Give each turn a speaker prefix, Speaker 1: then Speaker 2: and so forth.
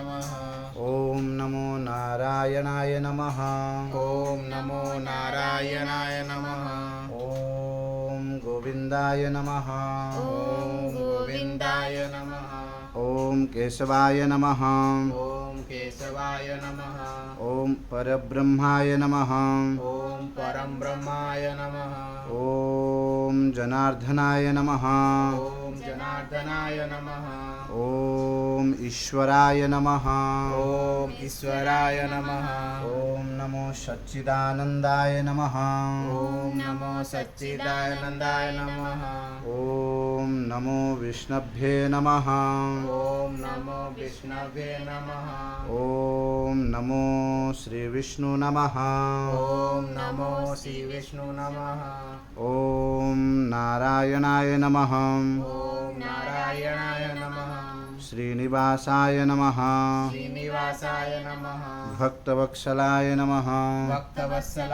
Speaker 1: नमः।
Speaker 2: ॐ नमो नारायणाय नमः।
Speaker 1: ॐ नमो नारायणाय नमः।
Speaker 2: ॐ गोविन्दाय नमः।
Speaker 1: ॐ गोविन्दाय नमः।
Speaker 2: ॐ केशवाय नमः।
Speaker 1: ॐ केशवाय नमः।
Speaker 2: ॐ परब्रह्माय नमः।
Speaker 1: ॐ परं ब्रह्माय नमः।
Speaker 2: ॐ जनार्दनाय नमः।
Speaker 1: ॐ जनार्दनाय नमः।
Speaker 2: ॐ ईश्वराय नमः।
Speaker 1: ॐ ईश्वराय नमः।
Speaker 2: ॐ नमो सच्चिदानन्दाय नमः।
Speaker 1: ॐ नमो सच्चिदानन्दाय नमः।
Speaker 2: ॐ नमो विष्णुभ्ये नमः।
Speaker 1: ॐ नमो विष्णवे नमः।
Speaker 2: ॐ नमो श्रीविष्णु नमः।
Speaker 1: ॐ नमो श्रीविष्णु नमः।
Speaker 2: ॐ नारायणाय नमः।
Speaker 1: ॐ नारायणाय नमः।
Speaker 2: श्रीनिवासाय नमः।
Speaker 1: श्रीनिवासाय नमः।
Speaker 2: भक्तवत्सलाय नमः।
Speaker 1: भक्तवत्सलाय